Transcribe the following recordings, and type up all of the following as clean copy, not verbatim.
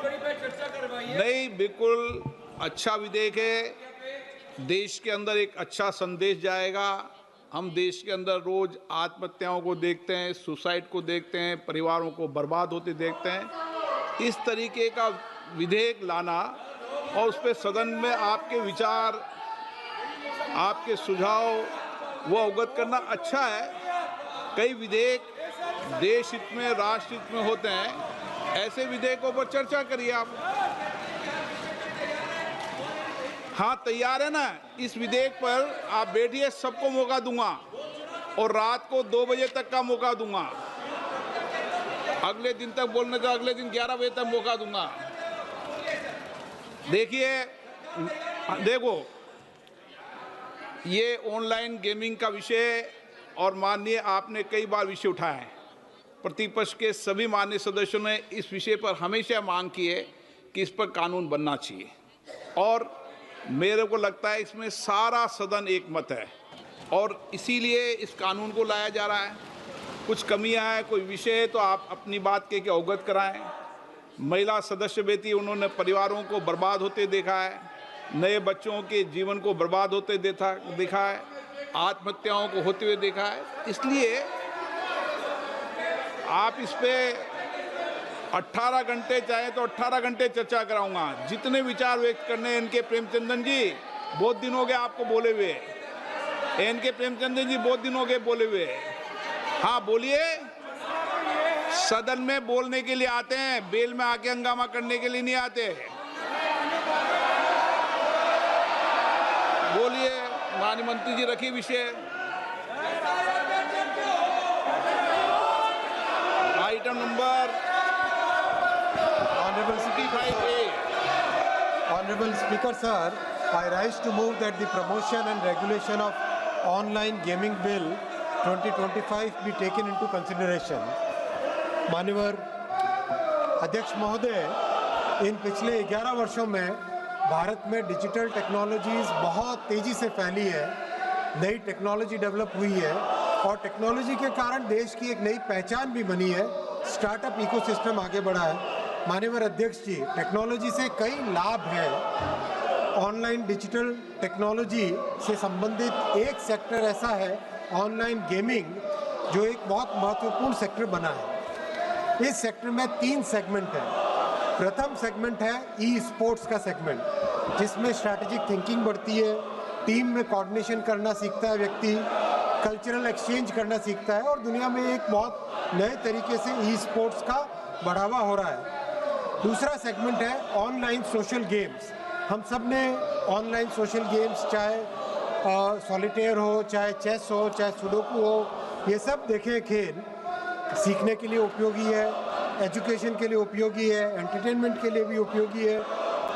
नहीं, बिल्कुल अच्छा विधेयक है। देश के अंदर एक अच्छा संदेश जाएगा। हम देश के अंदर रोज आत्महत्याओं को देखते हैं, सुसाइड को देखते हैं, परिवारों को बर्बाद होते देखते हैं। इस तरीके का विधेयक लाना और उस पर सदन में आपके विचार, आपके सुझाव वो अवगत करना अच्छा है। कई विधेयक देश हित में, राष्ट्र हित में होते हैं, ऐसे विधेयकों पर चर्चा करिए आप। हाँ, तैयार है ना? इस विधेयक पर आप बैठिए, सबको मौका दूंगा और रात को 2 बजे तक का मौका दूंगा। अगले दिन तक बोलने का, अगले दिन 11 बजे तक मौका दूंगा। देखो, ये ऑनलाइन गेमिंग का विषय और माननीय आपने कई बार विषय उठाया है। प्रतिपक्ष के सभी माननीय सदस्यों ने इस विषय पर हमेशा मांग की है कि इस पर कानून बनना चाहिए और मेरे को लगता है इसमें सारा सदन एक मत है और इसीलिए इस कानून को लाया जा रहा है। कुछ कमियां हैं, कोई विषय है तो आप अपनी बात के अवगत कराएं। महिला सदस्य बेटी, उन्होंने परिवारों को बर्बाद होते देखा है, नए बच्चों के जीवन को बर्बाद होते देखा है, आत्महत्याओं को होते हुए देखा है। इसलिए आप इस पे 18 घंटे चाहे तो 18 घंटे चर्चा कराऊंगा। जितने विचार व्यक्त करने इनके प्रेमचंदन जी, बहुत दिन हो गए आपको बोले हुए। इनके प्रेमचंदन जी बहुत दिन हो गए बोले हुए। हाँ बोलिए। सदन में बोलने के लिए आते हैं, बेल में आके हंगामा करने के लिए नहीं आते। बोलिए माननीय मंत्री जी, रखिए विषय। Item number Honorable Speaker Sir, I rise to move that the promotion and regulation of online gaming bill 2025 be taken into consideration. माननीय अध्यक्ष महोदय, इन पिछले 11 वर्षों में भारत में डिजिटल टेक्नोलॉजीज बहुत तेज़ी से फैली है, नई टेक्नोलॉजी डेवलप हुई है और टेक्नोलॉजी के कारण देश की एक नई पहचान भी बनी है, स्टार्टअप इकोसिस्टम आगे बढ़ा है। माननीय अध्यक्ष जी, टेक्नोलॉजी से कई लाभ हैं। ऑनलाइन डिजिटल टेक्नोलॉजी से संबंधित एक सेक्टर ऐसा है, ऑनलाइन गेमिंग, जो एक बहुत महत्वपूर्ण सेक्टर बना है। इस सेक्टर में 3 सेगमेंट हैं। प्रथम सेगमेंट है ई स्पोर्ट्स का सेगमेंट, जिसमें स्ट्रैटेजिक थिंकिंग बढ़ती है, टीम में कोऑर्डिनेशन करना सीखता है व्यक्ति, कल्चरल एक्सचेंज करना सीखता है और दुनिया में एक बहुत नए तरीके से ई स्पोर्ट्स का बढ़ावा हो रहा है। दूसरा सेगमेंट है ऑनलाइन सोशल गेम्स। हम सब ने ऑनलाइन सोशल गेम्स, चाहे सॉलिटेयर हो, चाहे चेस हो, चाहे सुडोकू हो, ये सब देखे खेल। सीखने के लिए उपयोगी है, एजुकेशन के लिए उपयोगी है, एंटरटेनमेंट के लिए भी उपयोगी है,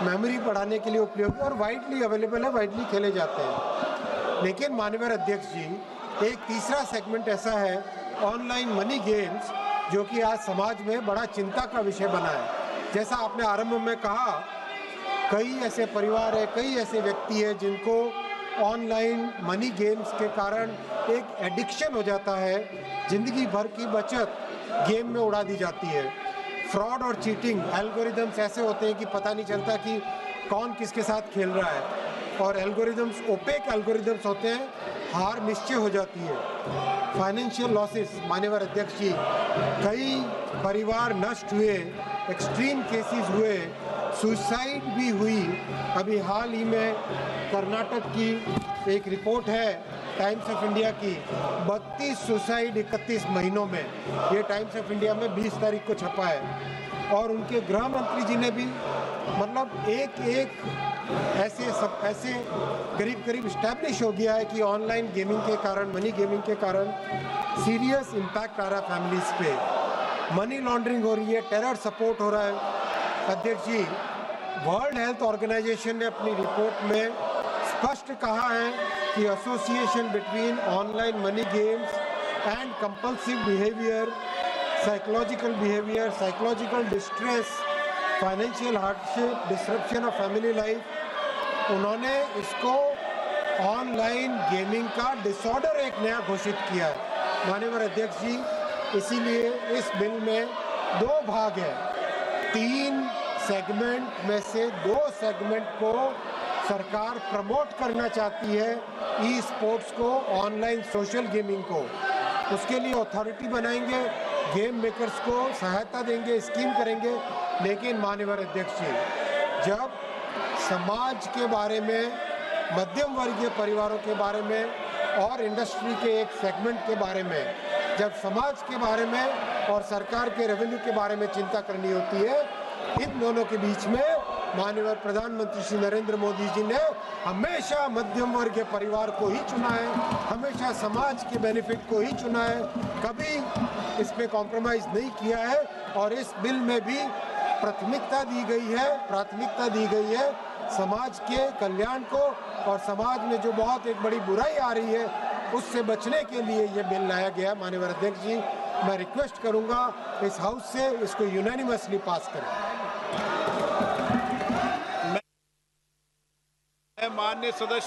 मेमोरी बढ़ाने के लिए उपयोगी और वाइडली अवेलेबल है, वाइडली खेले जाते हैं। लेकिन माननीय अध्यक्ष जी, एक तीसरा सेगमेंट ऐसा है ऑनलाइन मनी गेम्स, जो कि आज समाज में बड़ा चिंता का विषय बना है। जैसा आपने आरंभ में कहा, कई ऐसे परिवार है, कई ऐसे व्यक्ति है जिनको ऑनलाइन मनी गेम्स के कारण एक एडिक्शन हो जाता है, जिंदगी भर की बचत गेम में उड़ा दी जाती है। फ्रॉड और चीटिंग एल्गोरिदम्स ऐसे होते हैं कि पता नहीं चलता कि कौन किसके साथ खेल रहा है और एल्गोरिदम्स ओपेक एल्गोरिदम्स होते हैं, हार निश्चय हो जाती है। फाइनेंशियल लॉसेस, माननीय अध्यक्ष जी, कई परिवार नष्ट हुए, एक्सट्रीम केसेस हुए, सुसाइड भी हुई। अभी हाल ही में कर्नाटक की एक रिपोर्ट है टाइम्स ऑफ इंडिया की, 32 सुसाइड 31 महीनों में, ये टाइम्स ऑफ इंडिया में 20 तारीख को छपा है। और उनके गृह मंत्री जी ने भी मतलब एक ऐसे करीब इस्टेब्लिश हो गया है कि ऑनलाइन गेमिंग के कारण, मनी गेमिंग के कारण सीरियस इम्पैक्ट आ रहा है फैमिलीज पे, मनी लॉन्ड्रिंग हो रही है, टेरर सपोर्ट हो रहा है। अध्यक्ष जी, वर्ल्ड हेल्थ ऑर्गेनाइजेशन ने अपनी रिपोर्ट में स्पष्ट कहा है कि association between online money games and compulsive behaviour, psychological distress, financial hardship, disruption of family life, उन्होंने इसको ऑनलाइन गेमिंग का डिसऑर्डर एक नया घोषित किया है। माननीय अध्यक्ष जी, इसीलिए इस बिल में 2 भाग है। 3 सेगमेंट में से 2 सेगमेंट को सरकार प्रमोट करना चाहती है, ई स्पोर्ट्स को, ऑनलाइन सोशल गेमिंग को। उसके लिए अथॉरिटी बनाएंगे, गेम मेकर्स को सहायता देंगे, स्कीम करेंगे। लेकिन माननीय अध्यक्ष जी, जब समाज के बारे में, मध्यम वर्गीय परिवारों के बारे में और इंडस्ट्री के एक सेगमेंट के बारे में, जब समाज के बारे में और सरकार के रेवेन्यू के बारे में चिंता करनी होती है, इन दोनों के बीच में माननीय प्रधानमंत्री श्री नरेंद्र मोदी जी ने हमेशा मध्यम वर्ग के परिवार को ही चुना है, हमेशा समाज के बेनिफिट को ही चुना है, कभी इसमें कॉम्प्रोमाइज नहीं किया है। और इस बिल में भी प्राथमिकता दी गई है समाज के कल्याण को, और समाज में जो बहुत एक बड़ी बुराई आ रही है उससे बचने के लिए ये बिल लाया गया। माननीय अध्यक्ष जी, मैं रिक्वेस्ट करूंगा इस हाउस से इसको यूनानिमसली पास करें। माननीय सदस्य